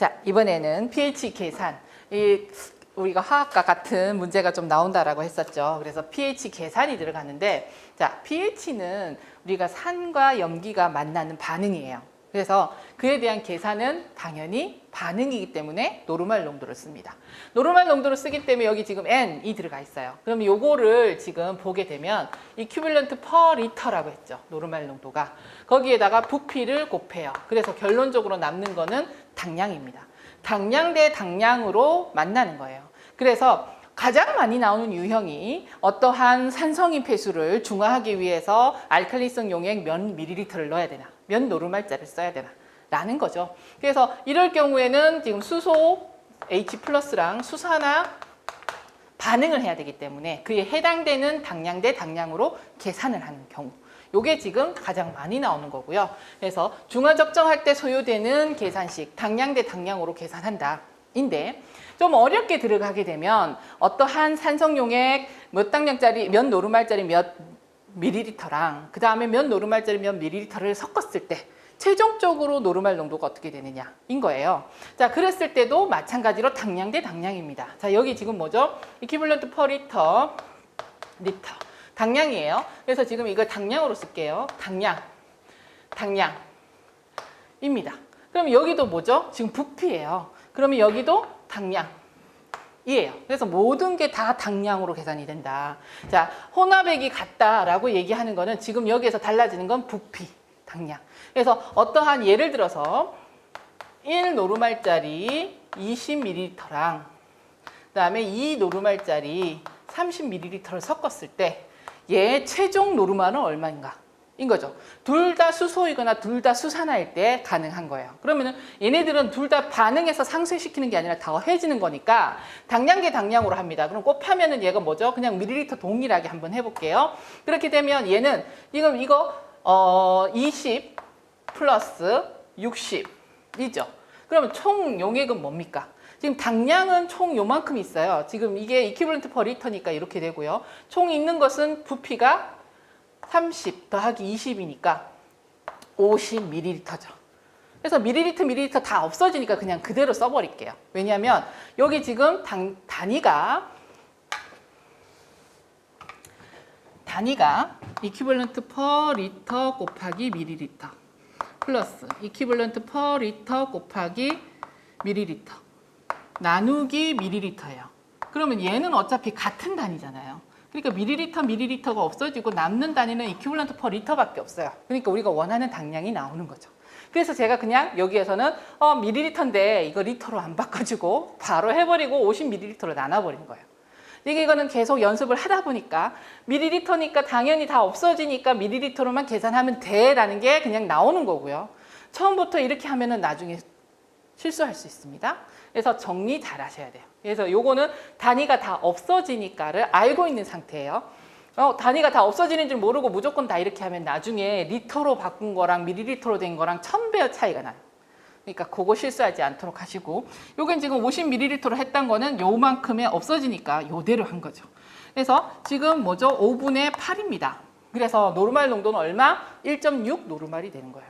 자, 이번에는 pH 계산. 우리가 화학과 같은 문제가 좀 나온다라고 했었죠. 그래서 pH 계산이 들어가는데, 자, pH는 우리가 산과 염기가 만나는 반응이에요. 그래서 그에 대한 계산은 당연히 반응이기 때문에 노르말 농도를 씁니다. 노르말 농도를 쓰기 때문에 여기 지금 N이 들어가 있어요. 그럼 요거를 지금 보게 되면 equivalent per liter라고 했죠. 노르말 농도가. 거기에다가 부피를 곱해요. 그래서 결론적으로 남는 거는 당량입니다. 당량 대 당량으로 만나는 거예요. 그래서 가장 많이 나오는 유형이 어떠한 산성인 폐수를 중화하기 위해서 알칼리성 용액 몇 밀리리터를 넣어야 되나, 몇 노르말자를 써야 되나 라는 거죠. 그래서 이럴 경우에는 지금 수소 H+랑 수산화 반응을 해야 되기 때문에 그에 해당되는 당량 대 당량으로 계산을 하는 경우, 요게 지금 가장 많이 나오는 거고요. 그래서 중화 적정할 때 소요되는 계산식 당량 대 당량으로 계산한다 인데, 좀 어렵게 들어가게 되면 어떠한 산성용액 몇 당량짜리 몇 노르말짜리 몇 밀리리터랑 그 다음에 몇 노르말짜리 몇 밀리리터를 섞었을 때 최종적으로 노르말 농도가 어떻게 되느냐인 거예요. 자, 그랬을 때도 마찬가지로 당량 대 당량입니다. 자, 여기 지금 뭐죠? equivalent per liter, 리터. 당량이에요. 그래서 지금 이걸 당량으로 쓸게요. 당량입니다. 그럼 여기도 뭐죠? 지금 부피예요. 그러면 여기도 당량이에요. 그래서 모든 게 다 당량으로 계산이 된다. 자, 혼합액이 같다라고 얘기하는 거는 지금 여기에서 달라지는 건 부피, 당량. 그래서 어떠한 예를 들어서 1노르말짜리 20ml랑 그다음에 2노르말짜리 30ml를 섞었을 때 얘 최종 노르말은 얼마인가? 인 거죠. 둘 다 수소이거나 둘 다 수산화일 때 가능한 거예요. 그러면은 얘네들은 둘 다 반응해서 상쇄시키는 게 아니라 더해지는 거니까 당량 대 당량으로 합니다. 그럼 곱하면은 얘가 뭐죠? 그냥 밀리리터 동일하게 한번 해볼게요. 그렇게 되면 얘는 지금 이거 20 플러스 60이죠. 그러면 총 용액은 뭡니까? 지금 당량은 총 요만큼 있어요. 지금 이게 equivalent per liter니까 이렇게 되고요. 총 있는 것은 부피가 30 더하기 20이니까 50ml죠. 그래서 밀리리터 다 없어지니까 그냥 그대로 써버릴게요. 왜냐하면 여기 지금 단위가 equivalent per liter 곱하기 밀리리터 플러스 equivalent per liter 곱하기 밀리리터 나누기 밀리리터예요. 그러면 얘는 어차피 같은 단위잖아요. 그러니까 밀리리터가 없어지고 남는 단위는 equivalent per liter밖에 없어요. 그러니까 우리가 원하는 당량이 나오는 거죠. 그래서 제가 그냥 여기에서는 밀리리터인데 이거 리터로 안 바꿔주고 바로 해버리고 50ml로 나눠버린 거예요. 이거는 계속 연습을 하다 보니까 밀리리터니까 당연히 다 없어지니까 밀리리터로만 계산하면 돼라는 게 그냥 나오는 거고요. 처음부터 이렇게 하면은 나중에 실수할 수 있습니다. 그래서 정리 잘 하셔야 돼요. 그래서 요거는 단위가 다 없어지니까를 알고 있는 상태예요. 단위가 다 없어지는 줄 모르고 무조건 다 이렇게 하면 나중에 리터로 바꾼 거랑 밀리리터로 된 거랑 1000배의 차이가 나요. 그러니까 그거 실수하지 않도록 하시고, 요건 지금 50ml로 했던 거는 요만큼에 없어지니까 요대로 한 거죠. 그래서 지금 뭐죠? 5분의 8입니다. 그래서 노르말 농도는 얼마? 1.6 노르말이 되는 거예요.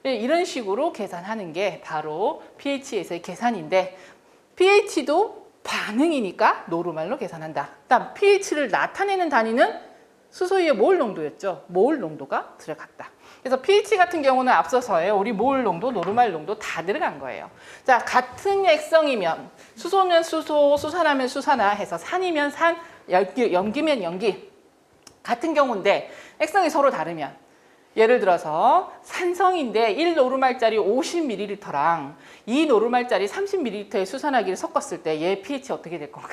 이런 식으로 계산하는 게 바로 pH에서의 계산인데, pH도 반응이니까 노르말로 계산한다. 다음 pH를 나타내는 단위는 수소유의 몰 농도였죠. 몰 농도가 들어갔다. 그래서 pH 같은 경우는 앞서서에 우리 몰 농도, 노르말 농도 다 들어간 거예요. 자, 같은 액성이면 수소면 수소, 수산하면 수산화 해서 산이면 산, 염기면 염기 같은 경우인데 액성이 서로 다르면, 예를 들어서 산성인데 1노르말짜리 50ml랑 2노르말짜리 30ml의 수산화기를 섞었을 때 얘 pH 어떻게 될 건가?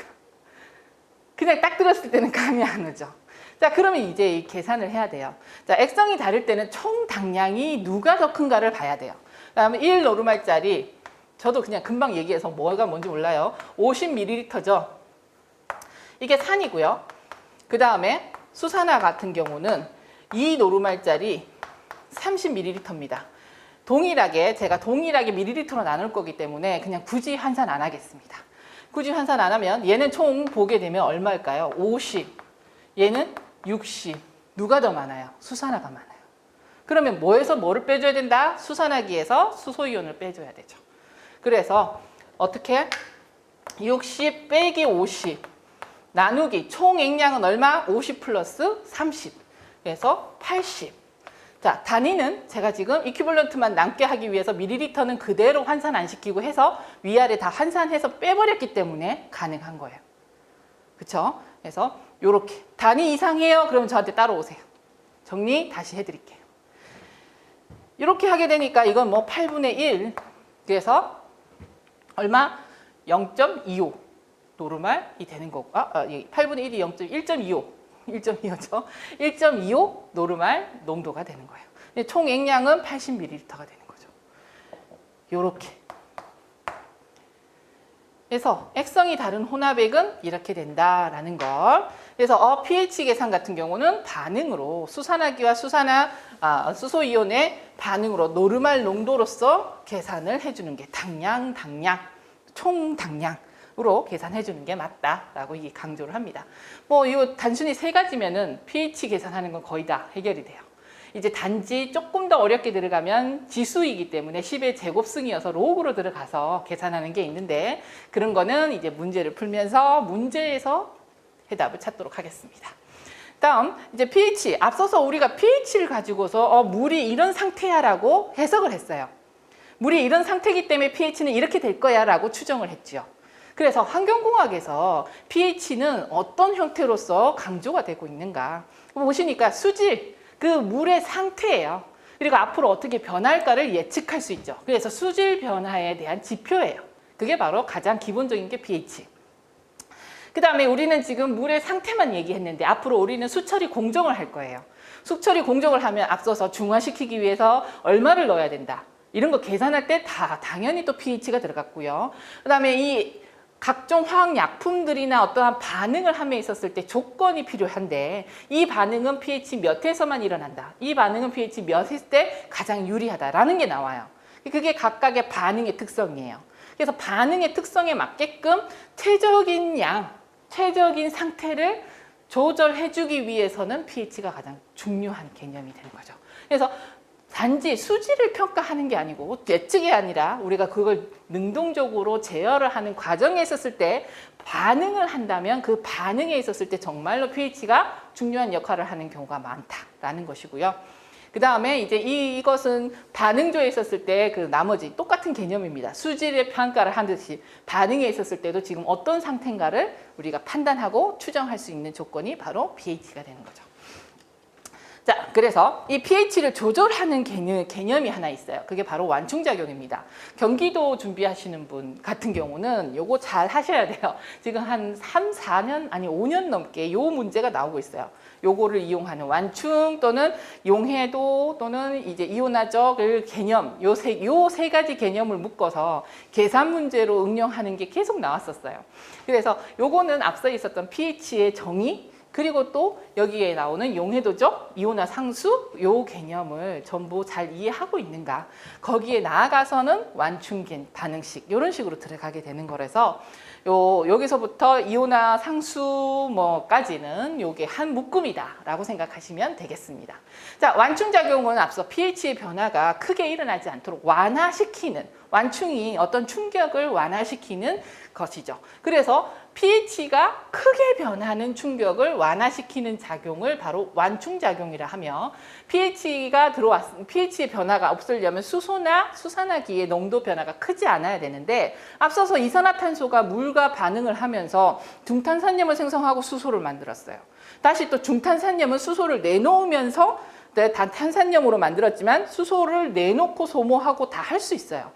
그냥 딱 들었을 때는 감이 안 오죠. 자, 그러면 이제 이 계산을 해야 돼요. 자, 액성이 다를 때는 총 당량이 누가 더 큰가를 봐야 돼요. 그다음에 1노르말짜리, 저도 그냥 금방 얘기해서 뭐가 뭔지 몰라요. 50ml죠. 이게 산이고요. 그 다음에 수산화 같은 경우는 2노르말짜리 30ml입니다. 동일하게 제가 동일하게 밀리리터로 나눌 거기 때문에 그냥 굳이 환산 안 하겠습니다. 굳이 환산 안 하면 얘는 총 보게 되면 얼마일까요? 50, 얘는 60. 누가 더 많아요? 수산화가 많아요. 그러면 뭐에서 뭐를 빼줘야 된다? 수산화기에서 수소이온을 빼줘야 되죠. 그래서 어떻게? 60 빼기 50 나누기 총 액량은 얼마? 50 플러스 30. 그래서 80. 자, 단위는 제가 지금 이퀴벌런트만 남게 하기 위해서 밀리리터는 그대로 환산 안 시키고 해서 위아래 다 환산해서 빼버렸기 때문에 가능한 거예요. 그쵸? 그래서 요렇게 단위 이상해요. 그러면 저한테 따라오세요. 정리 다시 해드릴게요. 이렇게 하게 되니까 이건 뭐 8분의 1. 그래서 얼마? 0.25 노르말이 되는 거고 8분의 1이 1.25 1.25죠. 1.25 노르말 농도가 되는 거예요. 총 액량은 80ml가 되는 거죠. 요렇게. 그래서 액성이 다른 혼합액은 이렇게 된다라는 걸. 그래서 pH 계산 같은 경우는 반응으로 수산화기와 수소이온의 반응으로 노르말 농도로서 계산을 해주는 게 당량, 총 당량으로 계산해 주는 게 맞다라고 이게 강조를 합니다. 뭐 이거 단순히 세 가지면은 pH 계산하는 건 거의 다 해결이 돼요. 이제 단지 조금 더 어렵게 들어가면 지수이기 때문에 10의 제곱승이어서 로그로 들어가서 계산하는 게 있는데 그런 거는 이제 문제를 풀면서 문제에서 해답을 찾도록 하겠습니다. 다음 이제 pH. 앞서서 우리가 pH를 가지고서 물이 이런 상태야라고 해석을 했어요. 물이 이런 상태이기 때문에 pH는 이렇게 될 거야 라고 추정을 했죠. 그래서 환경공학에서 pH는 어떤 형태로서 강조가 되고 있는가 보시니까 수질, 그 물의 상태예요. 그리고 앞으로 어떻게 변할까를 예측할 수 있죠. 그래서 수질 변화에 대한 지표예요. 그게 바로 가장 기본적인 게 pH. 그 다음에 우리는 지금 물의 상태만 얘기했는데 앞으로 우리는 수처리 공정을 할 거예요. 수처리 공정을 하면 앞서서 중화시키기 위해서 얼마를 넣어야 된다. 이런 거 계산할 때 다 당연히 또 pH가 들어갔고요. 그 다음에 이 각종 화학약품들이나 어떠한 반응을 함에 있었을 때 조건이 필요한데 이 반응은 pH 몇에서만 일어난다. 이 반응은 pH 몇일 때 가장 유리하다라는 게 나와요. 그게 각각의 반응의 특성이에요. 그래서 반응의 특성에 맞게끔 최적인 양, 최적인 상태를 조절해주기 위해서는 pH가 가장 중요한 개념이 되는 거죠. 그래서 단지 수질을 평가하는 게 아니고 예측이 아니라 우리가 그걸 능동적으로 제어를 하는 과정에 있었을 때 반응을 한다면 그 반응에 있었을 때 정말로 pH가 중요한 역할을 하는 경우가 많다라는 것이고요. 그 다음에 이제 이것은 반응조에 있었을 때 그 나머지 똑같은 개념입니다. 수질의 평가를 하듯이 반응에 있었을 때도 지금 어떤 상태인가를 우리가 판단하고 추정할 수 있는 조건이 바로 pH가 되는 거죠. 자, 그래서 이 pH를 조절하는 개념이 하나 있어요. 그게 바로 완충작용입니다. 경기도 준비하시는 분 같은 경우는 요거 잘 하셔야 돼요. 지금 한 3, 4년, 아니 5년 넘게 요 문제가 나오고 있어요. 요거를 이용하는 완충 또는 용해도 또는 이제 이온화적 개념, 요 세 가지 개념을 묶어서 계산 문제로 응용하는 게 계속 나왔었어요. 그래서 요거는 앞서 있었던 pH의 정의, 그리고 또 여기에 나오는 용해도적, 이온화 상수 요 개념을 전부 잘 이해하고 있는가, 거기에 나아가서는 완충 반응식 이런 식으로 들어가게 되는 거라서 여기서부터 이온화 상수 뭐까지는 요게 한 묶음이다라고 생각하시면 되겠습니다. 자, 완충작용은 앞서 pH의 변화가 크게 일어나지 않도록 완화시키는, 완충이 어떤 충격을 완화시키는 것이죠. 그래서 pH가 크게 변하는 충격을 완화시키는 작용을 바로 완충작용이라 하며, pH의 변화가 없으려면 수소나 수산화기의 농도 변화가 크지 않아야 되는데 앞서서 이산화탄소가 물과 반응을 하면서 중탄산염을 생성하고 수소를 만들었어요. 다시 또 중탄산염은 수소를 내놓으면서 탄산염으로 만들었지만 수소를 내놓고 소모하고 다 할 수 있어요.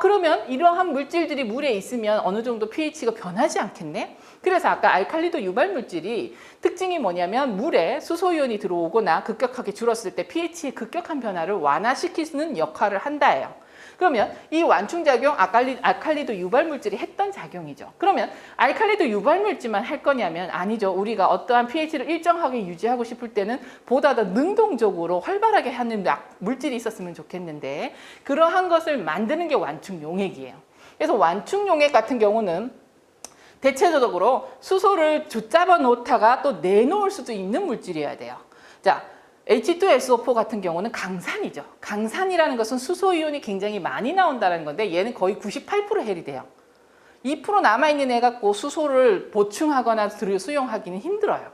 그러면 이러한 물질들이 물에 있으면 어느 정도 pH가 변하지 않겠네? 그래서 아까 알칼리도 유발 물질이 특징이 뭐냐면 물에 수소이온이 들어오거나 급격하게 줄었을 때 pH의 급격한 변화를 완화시키는 역할을 한다예요. 그러면 이 완충작용, 알칼리도 유발물질이 했던 작용이죠. 그러면 알칼리도 유발물질만 할 거냐면 아니죠. 우리가 어떠한 pH를 일정하게 유지하고 싶을 때는 보다 더 능동적으로 활발하게 하는 물질이 있었으면 좋겠는데 그러한 것을 만드는 게 완충용액이에요. 그래서 완충용액 같은 경우는 대체적으로 수소를 붙잡아 놓다가 또 내놓을 수도 있는 물질이어야 돼요. 자, H2SO4 같은 경우는 강산이죠. 강산이라는 것은 수소이온이 굉장히 많이 나온다는 건데 얘는 거의 98% 해리돼요. 2% 남아있는 애 갖고 수소를 보충하거나 수용하기는 힘들어요.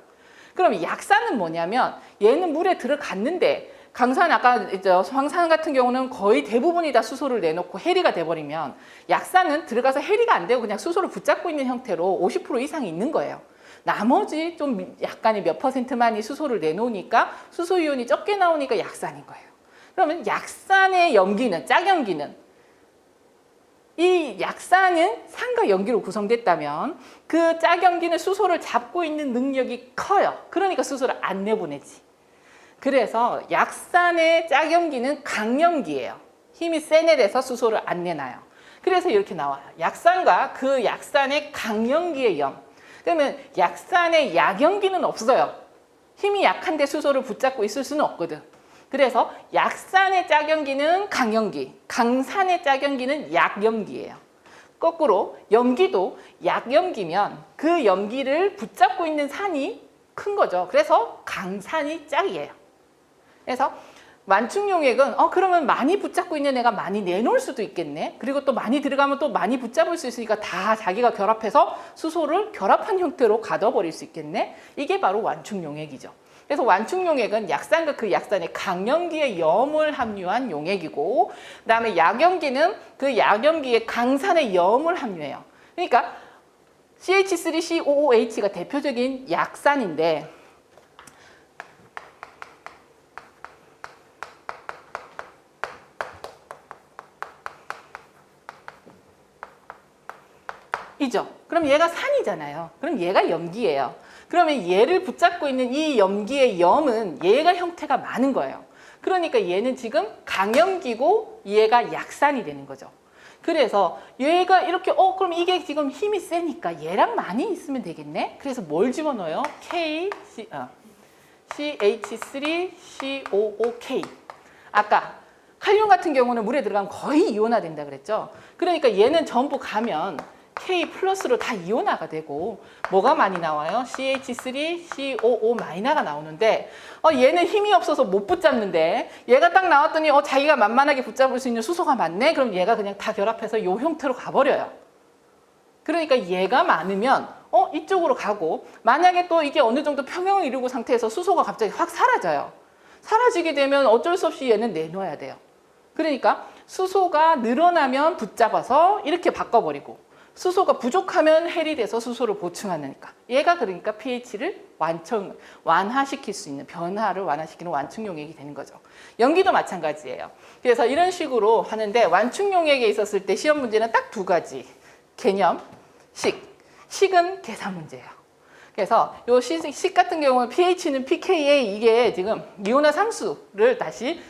그럼 약산은 뭐냐면 얘는 물에 들어갔는데 강산 아까 황산 같은 경우는 거의 대부분이 다 수소를 내놓고 해리가 돼버리면 약산은 들어가서 해리가 안 되고 그냥 수소를 붙잡고 있는 형태로 50% 이상이 있는 거예요. 나머지 좀 약간의 몇 %만이 수소를 내놓으니까 수소이온이 적게 나오니까 약산인 거예요. 그러면 약산의 염기는 짝염기는 이 약산은 산과 염기로 구성됐다면 그 짝염기는 수소를 잡고 있는 능력이 커요. 그러니까 수소를 안 내보내지. 그래서 약산의 짝염기는 강염기예요. 힘이 센 애라서 수소를 안 내놔요. 그래서 이렇게 나와요. 약산과 그 약산의 강염기의 염. 그러면 약산의 약염기는 없어요. 힘이 약한데 수소를 붙잡고 있을 수는 없거든. 그래서 약산의 짝염기는 강염기, 강산의 짝염기는 약염기예요. 거꾸로 염기도 약염기면 그 염기를 붙잡고 있는 산이 큰 거죠. 그래서 강산이 짝이에요. 그래서 완충용액은 그러면 많이 붙잡고 있는 애가 많이 내놓을 수도 있겠네. 그리고 또 많이 들어가면 또 많이 붙잡을 수 있으니까 다 자기가 결합해서 수소를 결합한 형태로 가둬버릴 수 있겠네. 이게 바로 완충용액이죠. 그래서 완충용액은 약산과 그 약산의 강염기의 염을 함유한 용액이고 그다음에 약염기는 그 약염기의 강산의 염을 함유해요. 그러니까 CH3COOH가 대표적인 약산인데 이죠. 그럼 얘가 산이잖아요. 그럼 얘가 염기예요. 그러면 얘를 붙잡고 있는 이 염기의 염은 얘가 형태가 많은 거예요. 그러니까 얘는 지금 강염기고 얘가 약산이 되는 거죠. 그래서 얘가 이렇게 그럼 이게 지금 힘이 세니까 얘랑 많이 있으면 되겠네. 그래서 뭘 집어넣어요? CH3COOK. 아까 칼륨 같은 경우는 물에 들어가면 거의 이온화된다 그랬죠. 그러니까 얘는 전부 가면 K 플러스로 다 이온화가 되고 뭐가 많이 나와요? CH3COO 마이너가 나오는데 얘는 힘이 없어서 못 붙잡는데 얘가 딱 나왔더니 자기가 만만하게 붙잡을 수 있는 수소가 많네? 그럼 얘가 그냥 다 결합해서 이 형태로 가버려요. 그러니까 얘가 많으면 이쪽으로 가고 만약에 또 이게 어느 정도 평형을 이루고 상태에서 수소가 갑자기 확 사라져요. 사라지게 되면 어쩔 수 없이 얘는 내놓아야 돼요. 그러니까 수소가 늘어나면 붙잡아서 이렇게 바꿔버리고 수소가 부족하면 헬이 돼서 수소를 보충하니까 얘가 그러니까 pH를 완화시킬 수 있는 변화를 완화시키는 완충용액이 되는 거죠. 염기도 마찬가지예요. 그래서 이런 식으로 하는데 완충용액에 있었을 때 시험 문제는 딱 두 가지 개념, 식은 계산 문제예요. 그래서 요 식 같은 경우는 pH는 pKa 이게 지금 이온화 상수를 다시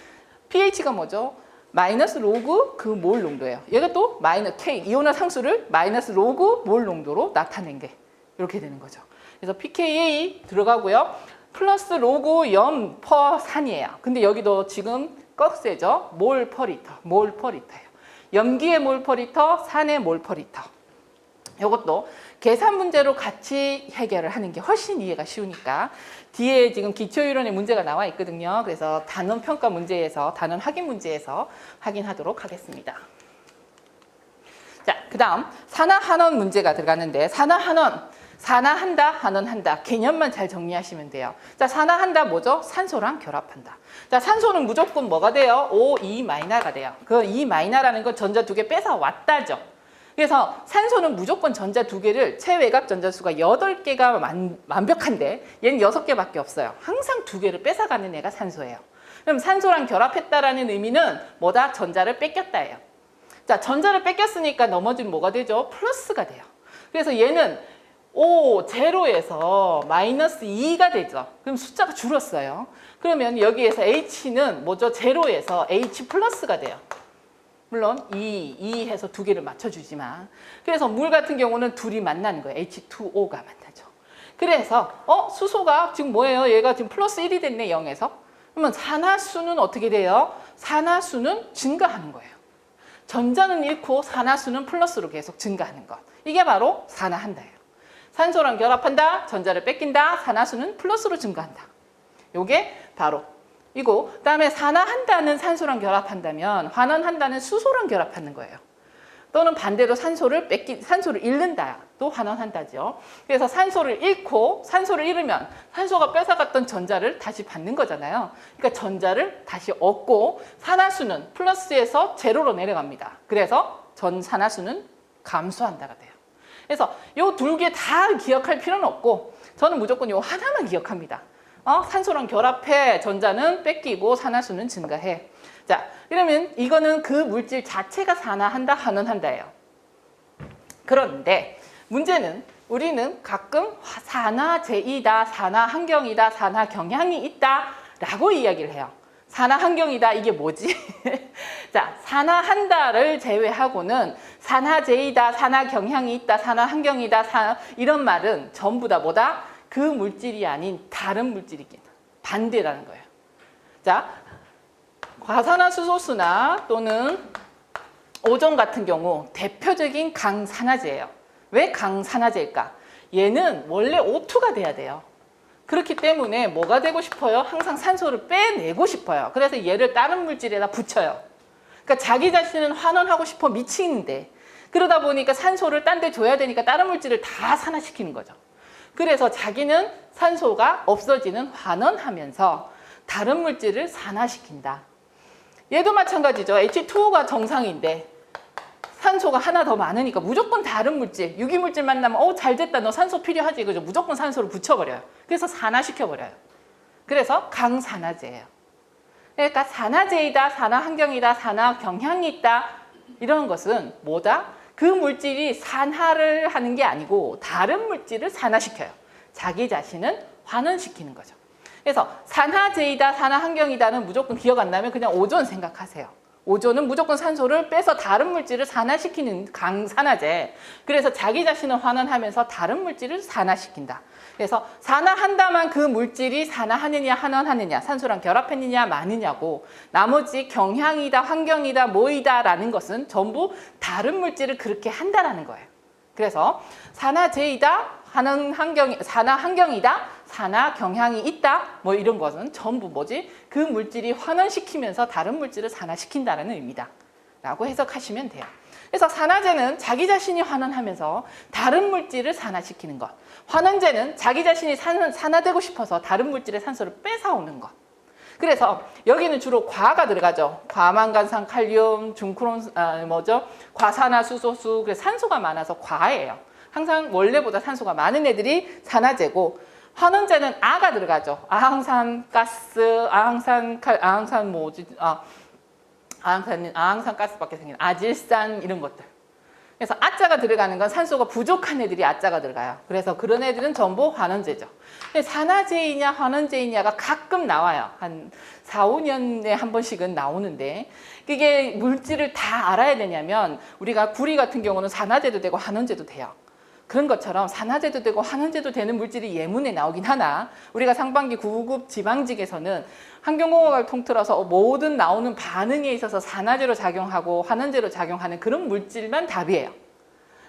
pH가 뭐죠? 마이너스 로그 그 몰 농도예요. 얘가 또 K 이온화 상수를 마이너스 로그 몰 농도로 나타낸 게 이렇게 되는 거죠. 그래서 pKa 들어가고요. 플러스 로그 염 퍼 산이에요. 근데 여기도 지금 꺽쇠죠. 몰 퍼 리터예요. 염기의 몰 퍼 리터, 산의 몰 퍼 리터. 이것도 계산 문제로 같이 해결을 하는 게 훨씬 이해가 쉬우니까 뒤에 지금 기초이론의 문제가 나와 있거든요. 그래서 단원 평가 문제에서, 단원 확인 문제에서 확인하도록 하겠습니다. 자, 그 다음 산화한원 문제가 들어가는데 산화한다, 한원한다. 개념만 잘 정리하시면 돼요. 자, 산화한다 뭐죠? 산소랑 결합한다. 자, 산소는 무조건 뭐가 돼요? O2-가 돼요. 그 2-라는 건 전자 두 개 뺏어 왔다죠. 그래서 산소는 무조건 전자 두 개를 체외곽 전자수가 8개가 완벽한데 얘는 6개밖에 없어요. 항상 두 개를 뺏어가는 애가 산소예요. 그럼 산소랑 결합했다라는 의미는 뭐다? 전자를 뺏겼다예요. 자, 전자를 뺏겼으니까 넘어지면 뭐가 되죠? 플러스가 돼요. 그래서 얘는 제로에서 마이너스 2가 되죠. 그럼 숫자가 줄었어요. 그러면 여기에서 H는 뭐죠? 제로에서 H 플러스가 돼요. 물론 2 해서 두 개를 맞춰주지만 그래서 물 같은 경우는 둘이 만나는 거예요. H2O가 만나죠. 그래서 수소가 지금 뭐예요? 얘가 지금 플러스 1이 됐네 0에서. 그러면 산화수는 어떻게 돼요? 산화수는 증가하는 거예요. 전자는 잃고 산화수는 플러스로 계속 증가하는 것. 이게 바로 산화한다예요. 산소랑 결합한다, 전자를 뺏긴다, 산화수는 플러스로 증가한다. 이게 바로 이고 그다음에 산화한다는 산소랑 결합한다면 환원한다는 수소랑 결합하는 거예요. 또는 반대로 산소를 잃는다도 환원한다죠. 그래서 산소를 잃으면 산소가 뺏어갔던 전자를 다시 받는 거잖아요. 그러니까 전자를 다시 얻고 산화수는 플러스에서 제로로 내려갑니다. 그래서 산화수는 감소한다가 돼요. 그래서 요 두 개 다 기억할 필요는 없고 저는 무조건 요 하나만 기억합니다. 산소랑 결합해 전자는 뺏기고 산화수는 증가해. 자, 그러면 이거는 그 물질 자체가 산화한다, 환원한다예요. 그런데 문제는 우리는 가끔 산화제이다, 산화환경이다, 산화경향이 있다 라고 이야기를 해요. 산화환경이다 이게 뭐지? 자, 산화한다를 제외하고는 산화제이다, 산화경향이 있다, 산화환경이다, 이런 말은 전부 다 뭐다? 그 물질이 아닌 다른 물질이긴 반대라는 거예요. 자, 과산화수소수나 또는 오존 같은 경우 대표적인 강산화제예요. 왜 강산화제일까? 얘는 원래 O2가 돼야 돼요. 그렇기 때문에 뭐가 되고 싶어요? 항상 산소를 빼내고 싶어요. 그래서 얘를 다른 물질에다 붙여요. 그러니까 자기 자신은 환원하고 싶어 미치는데 그러다 보니까 산소를 딴 데 줘야 되니까 다른 물질을 다 산화시키는 거죠. 그래서 자기는 산소가 없어지는 환원하면서 다른 물질을 산화시킨다. 얘도 마찬가지죠. H2O가 정상인데 산소가 하나 더 많으니까 무조건 다른 물질, 유기물질 만나면 잘 됐다, 너 산소 필요하지, 그죠? 무조건 산소를 붙여버려요. 그래서 산화시켜버려요. 그래서 강산화제예요. 그러니까 산화제이다, 산화환경이다, 산화경향이 있다 이런 것은 뭐다? 그 물질이 산화를 하는 게 아니고 다른 물질을 산화시켜요. 자기 자신은 환원시키는 거죠. 그래서 산화제이다, 산화환경이다는 무조건 기억 안 나면 그냥 오존 생각하세요. 오존은 무조건 산소를 빼서 다른 물질을 산화시키는 강산화제. 그래서 자기 자신을 환원하면서 다른 물질을 산화시킨다. 그래서 산화한다만 그 물질이 산화하느냐 환원하느냐, 산소랑 결합했느냐 마느냐고, 나머지 경향이다, 환경이다, 뭐이다 라는 것은 전부 다른 물질을 그렇게 한다라는 거예요. 그래서 산화제이다, 산화환경이다, 산화경향이 있다, 뭐 이런 것은 전부 뭐지? 그 물질이 환원시키면서 다른 물질을 산화시킨다는 의미다 라고 해석하시면 돼요. 그래서 산화제는 자기 자신이 환원하면서 다른 물질을 산화시키는 것, 환원제는 자기 자신이 산화되고 싶어서 다른 물질의 산소를 뺏어오는 것. 그래서 여기는 주로 과가 들어가죠. 과망간산 칼륨, 과산화수소수. 그래서 산소가 많아서 과예요. 항상 원래보다 산소가 많은 애들이 산화제고, 환원제는 아가 들어가죠. 아항산가스, 아항산가스밖에 생긴 아질산 이런 것들. 그래서 아자가 들어가는 건 산소가 부족한 애들이 아자가 들어가요. 그래서 그런 애들은 전부 환원제죠. 산화제이냐 환원제이냐가 가끔 나와요. 한 4, 5년에 한 번씩은 나오는데 그게 물질을 다 알아야 되냐면 우리가 구리 같은 경우는 산화제도 되고 환원제도 돼요. 그런 것처럼 산화제도 되고 환원제도 되는 물질이 예문에 나오긴 하나 우리가 상반기 9급 지방직에서는 환경공학을 통틀어서 모든 나오는 반응에 있어서 산화제로 작용하고 환원제로 작용하는 그런 물질만 답이에요.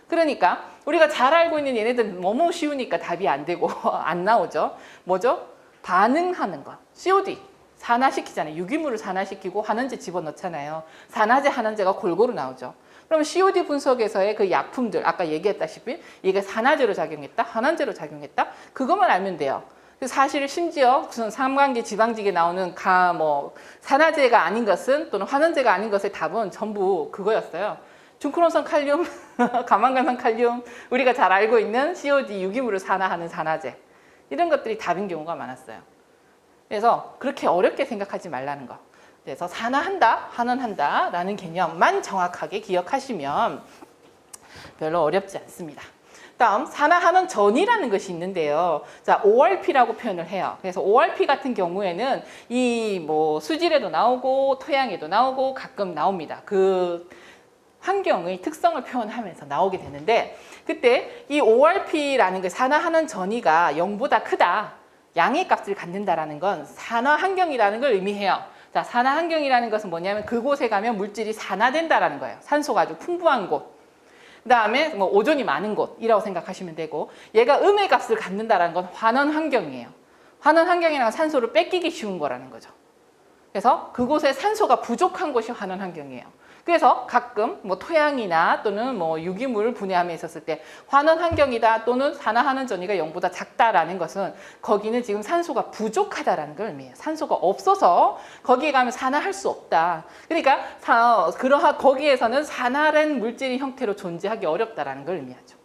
그러니까 우리가 잘 알고 있는 얘네들 너무 쉬우니까 답이 안 되고 안 나오죠. 뭐죠? 반응하는 것. COD. 산화시키잖아요. 유기물을 산화시키고 환원제 집어넣잖아요. 산화제, 환원제가 골고루 나오죠. 그럼 COD 분석에서의 그 약품들, 아까 얘기했다시피 이게 산화제로 작용했다, 환원제로 작용했다, 그것만 알면 돼요. 사실 심지어 무슨 상반기 지방직에 나오는 산화제가 아닌 것은 또는 환원제가 아닌 것의 답은 전부 그거였어요. 중크론산 칼륨, 가망간산 칼륨, 우리가 잘 알고 있는 COD 유기물을 산화하는 산화제 이런 것들이 답인 경우가 많았어요. 그래서 그렇게 어렵게 생각하지 말라는 거. 그래서 산화한다, 환원한다 라는 개념만 정확하게 기억하시면 별로 어렵지 않습니다. 다음 산화환원 전이라는 것이 있는데요. 자, ORP라고 표현을 해요. 그래서 ORP 같은 경우에는 이 수질에도 나오고 토양에도 나오고 가끔 나옵니다. 그 환경의 특성을 표현하면서 나오게 되는데 그때 이 ORP라는 그 산화환원 전이가 0보다 크다, 양의 값을 갖는다라는 건 산화환경이라는 걸 의미해요. 자, 산화환경이라는 것은 뭐냐면 그곳에 가면 물질이 산화된다라는 거예요. 산소가 아주 풍부한 곳. 그 다음에 오존이 많은 곳이라고 생각하시면 되고, 얘가 음의 값을 갖는다라는 건 환원 환경이에요. 환원 환경이라는 건 산소를 뺏기기 쉬운 거라는 거죠. 그래서 그곳에 산소가 부족한 곳이 환원 환경이에요. 그래서 가끔 뭐 토양이나 또는 뭐 유기물 분해함에 있었을 때 환원 환경이다 또는 산화하는 전위가 0보다 작다라는 것은 거기는 지금 산소가 부족하다라는 걸 의미해요. 산소가 없어서 거기에 가면 산화할 수 없다. 그러니까 거기에서는 산화된 물질의 형태로 존재하기 어렵다라는 걸 의미하죠.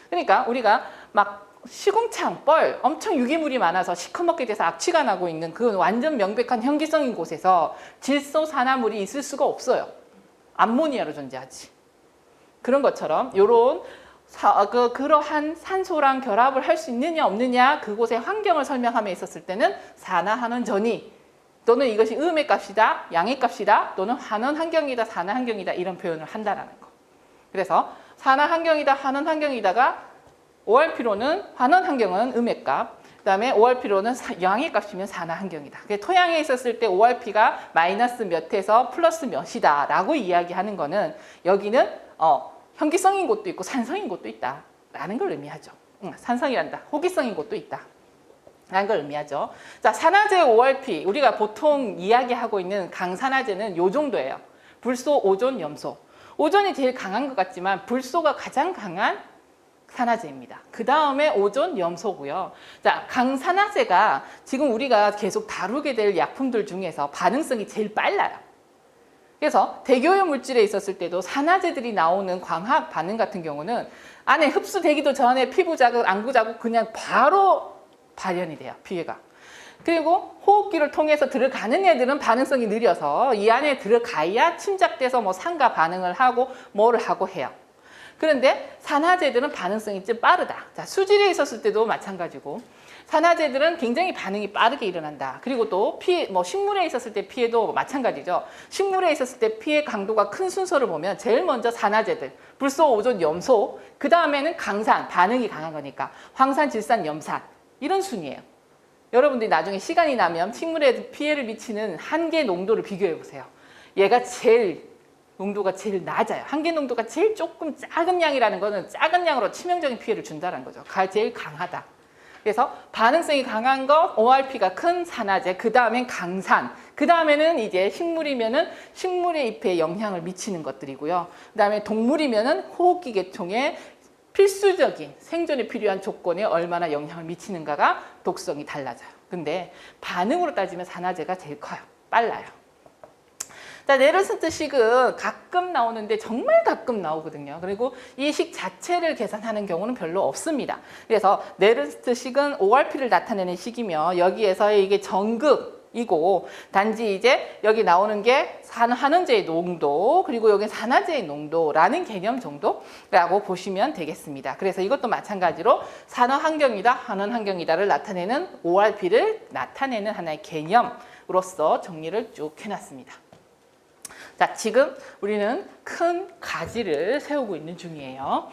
그러니까 우리가 막 시궁창, 뻘, 엄청 유기물이 많아서 시커멓게 돼서 악취가 나고 있는 그 완전 명백한 현기성인 곳에서 질소 산화물이 있을 수가 없어요. 암모니아로 존재하지. 그런 것처럼 이런 그러한 산소랑 결합을 할 수 있느냐 없느냐 그곳의 환경을 설명함에 있었을 때는 산화하는 전위 또는 이것이 음의 값이다, 양의 값이다 또는 환원 환경이다, 산화 환경이다 이런 표현을 한다라는 거. 그래서 산화 환경이다, 환원 환경이다가 ORP로는 환원 환경은 음의 값, 그다음에 ORP로는 양의 값이면 산화 환경이다. 토양에 있었을 때 ORP가 마이너스 몇에서 플러스 몇이다라고 이야기하는 거는 여기는 현기성인 곳도 있고 산성인 곳도 있다라는 걸 의미하죠. 산성이란다. 호기성인 곳도 있다. 라는 걸 의미하죠. 자, 산화제 ORP 우리가 보통 이야기하고 있는 강산화제는 요 정도예요. 불소, 오존, 염소. 오존이 제일 강한 것 같지만 불소가 가장 강한 산화제입니다. 그 다음에 오존, 염소고요. 자, 강산화제가 지금 우리가 계속 다루게 될 약품들 중에서 반응성이 제일 빨라요. 그래서 대기오염 물질에 있었을 때도 산화제들이 나오는 광학 반응 같은 경우는 안에 흡수되기도 전에 피부 자극, 안구 자극 그냥 바로 발현이 돼요. 피해가. 그리고 호흡기를 통해서 들어가는 애들은 반응성이 느려서 이 안에 들어가야 침착돼서 뭐 산과 반응을 하고 뭐를 하고 해요. 그런데 산화제들은 반응성이 좀 빠르다. 자, 수질에 있었을 때도 마찬가지고 산화제들은 굉장히 반응이 빠르게 일어난다. 그리고 또 식물에 있었을 때 피해도 마찬가지죠. 식물에 있었을 때 피해 강도가 큰 순서를 보면 제일 먼저 산화제들, 불소, 오존, 염소, 그 다음에는 강산, 반응이 강한 거니까 황산, 질산, 염산 이런 순이에요. 여러분들이 나중에 시간이 나면 식물에 피해를 미치는 한계 농도를 비교해 보세요. 얘가 농도가 제일 낮아요. 한계 농도가 제일 조금 작은 양이라는 거는 작은 양으로 치명적인 피해를 준다는 거죠. 제일 강하다. 그래서 반응성이 강한 거 ORP가 큰 산화제, 그 다음엔 강산, 그 다음에는 이제 식물이면은 식물의 잎에 영향을 미치는 것들이고요. 그 다음에 동물이면은 호흡기 계통에 필수적인 생존에 필요한 조건에 얼마나 영향을 미치는가가 독성이 달라져요. 근데 반응으로 따지면 산화제가 제일 커요. 빨라요. 자, 네르스트식은 가끔 나오는데 정말 가끔 나오거든요. 그리고 이 식 자체를 계산하는 경우는 별로 없습니다. 그래서 네르스트식은 ORP를 나타내는 식이며 여기에서 이게 정극이고 단지 이제 여기 나오는 게 산화제의 농도 그리고 여기 산화제의 농도라는 개념 정도라고 보시면 되겠습니다. 그래서 이것도 마찬가지로 산화 환경이다, 환원 환경이다를 나타내는 ORP를 나타내는 하나의 개념으로서 정리를 쭉 해놨습니다. 자, 지금 우리는 큰 가지를 세우고 있는 중이에요.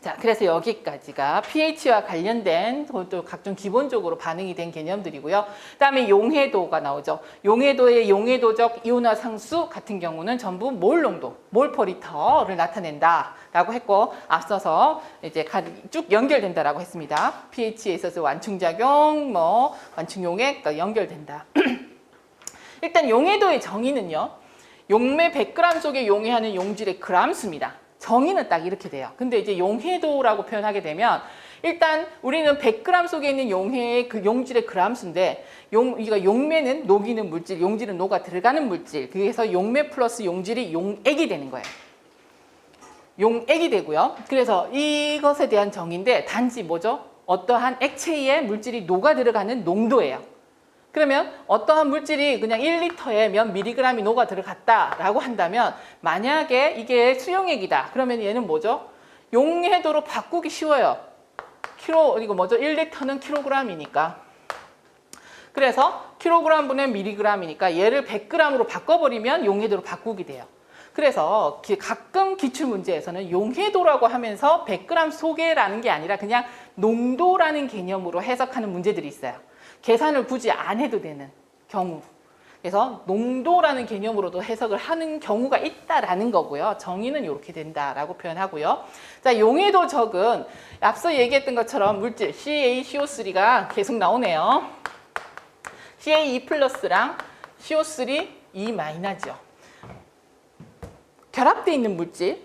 자, 그래서 여기까지가 pH와 관련된 또 각종 기본적으로 반응이 된 개념들이고요. 그 다음에 용해도가 나오죠. 용해도의 용해도적 이온화 상수 같은 경우는 전부 몰 농도, 몰 퍼 리터를 나타낸다라고 했고 앞서서 이제 쭉 연결된다라고 했습니다. pH에 있어서 완충작용, 완충용액 연결된다. 일단 용해도의 정의는요. 용매 100g 속에 용해하는 용질의 g수입니다. 정의는 딱 이렇게 돼요. 근데 이제 용해도라고 표현하게 되면 일단 우리는 100g 속에 있는 용해의 그 용질의 g수인데 이거 용매는 녹이는 물질, 용질은 녹아 들어가는 물질. 그래서 용매 플러스 용질이 용액이 되는 거예요. 용액이 되고요. 그래서 이것에 대한 정의인데 단지 뭐죠? 어떠한 액체에 물질이 녹아 들어가는 농도예요. 그러면 어떠한 물질이 그냥 1리터에 몇 밀리그램이 녹아 들어갔다라고 한다면 만약에 이게 수용액이다. 그러면 얘는 뭐죠? 용해도로 바꾸기 쉬워요. 이거 뭐죠? 1리터는 킬로그램이니까. 그래서 킬로그램 분의 밀리그램이니까 얘를 100g으로 바꿔버리면 용해도로 바꾸게 돼요. 그래서 가끔 기출문제에서는 용해도라고 하면서 100g 속에라는 게 아니라 그냥 농도라는 개념으로 해석하는 문제들이 있어요. 계산을 굳이 안 해도 되는 경우. 그래서 농도라는 개념으로도 해석을 하는 경우가 있다라는 거고요. 정의는 이렇게 된다라고 표현하고요. 자, 용해도적은 앞서 얘기했던 것처럼 물질 CaCO3가 계속 나오네요. CaE+랑 CO3 E-죠. 결합되어 있는 물질,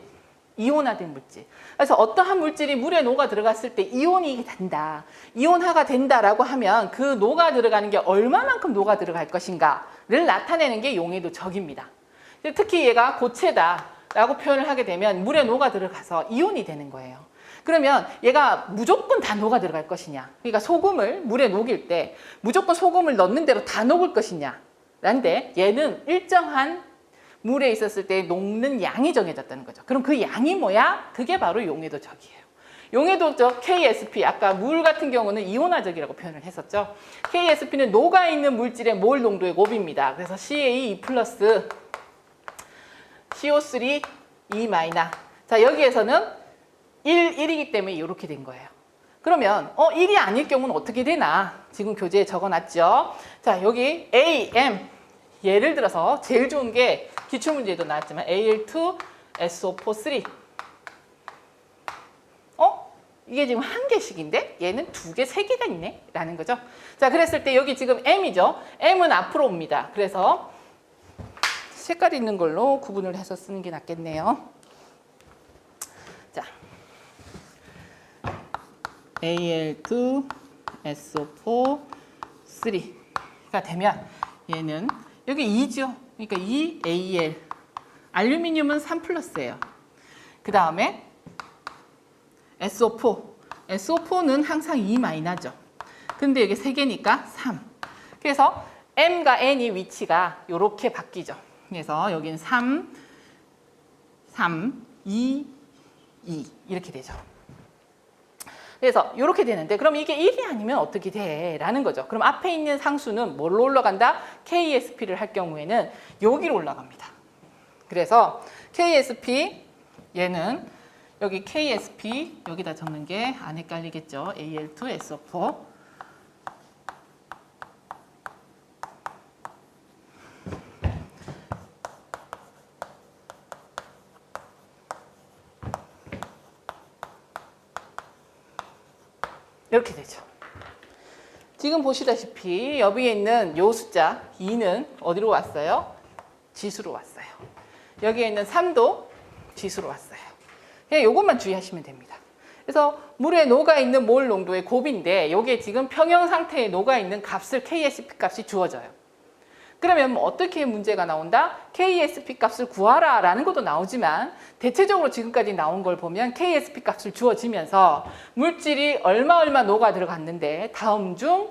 이온화된 물질. 그래서 어떠한 물질이 물에 녹아 들어갔을 때 이온이 된다, 이온화가 된다라고 하면 그 녹아 들어가는 게 얼마만큼 녹아 들어갈 것인가를 나타내는 게 용해도적입니다. 특히 얘가 고체다라고 표현을 하게 되면 물에 녹아 들어가서 이온이 되는 거예요. 그러면 얘가 무조건 다 녹아 들어갈 것이냐, 그러니까 소금을 물에 녹일 때 무조건 소금을 넣는 대로 다 녹을 것이냐 라는데, 얘는 일정한 물에 있었을 때 녹는 양이 정해졌다는 거죠. 그럼 그 양이 뭐야? 그게 바로 용해도적이에요. 용해도적 KSP, 아까 물 같은 경우는 이온화적이라고 표현을 했었죠. KSP는 녹아있는 물질의 몰 농도의 곱입니다. 그래서 CaE 플러스 CO3 E-. 자, 여기에서는 1이기 때문에 이렇게 된 거예요. 그러면 1이 아닐 경우는 어떻게 되나? 지금 교재에 적어놨죠. 자, 여기 A, M, 예를 들어서 제일 좋은 게 기출문제에도 나왔지만 Al2SO4 3. 이게 지금 한 개씩인데 얘는 두 개, 세 개가 있네 라는 거죠. 자, 그랬을 때 여기 지금 M이죠. M은 앞으로 옵니다. 그래서 색깔 있는 걸로 구분을 해서 쓰는 게 낫겠네요. 자, Al2SO4 3가 되면 얘는 여기 2죠. 그러니까 2Al. 알루미늄은 3 플러스예요. 그 다음에 SO4. SO4는 항상 2-죠. 근데 여기 3개니까 3. 그래서 M과 N이 위치가 이렇게 바뀌죠. 그래서 여기는 3, 3, 2, 2 이렇게 되죠. 그래서 이렇게 되는데, 그럼 이게 1이 아니면 어떻게 돼? 라는 거죠. 그럼 앞에 있는 상수는 뭘로 올라간다? KSP를 할 경우에는 여기로 올라갑니다. 그래서 KSP, 얘는 여기 KSP 여기다 적는 게 안 헷갈리겠죠? Al2SO4. 이렇게 되죠. 지금 보시다시피 여기에 있는 요 숫자 2는 어디로 왔어요? 지수로 왔어요. 여기에 있는 3도 지수로 왔어요. 그냥 요것만 주의하시면 됩니다. 그래서 물에 녹아있는 몰 농도의 곱인데 여기에 지금 평형 상태에 녹아있는 값을 KSP 값이 주어져요. 그러면 뭐 어떻게 문제가 나온다? KSP 값을 구하라 라는 것도 나오지만 대체적으로 지금까지 나온 걸 보면 KSP 값을 주어지면서 물질이 얼마 녹아 들어갔는데 다음 중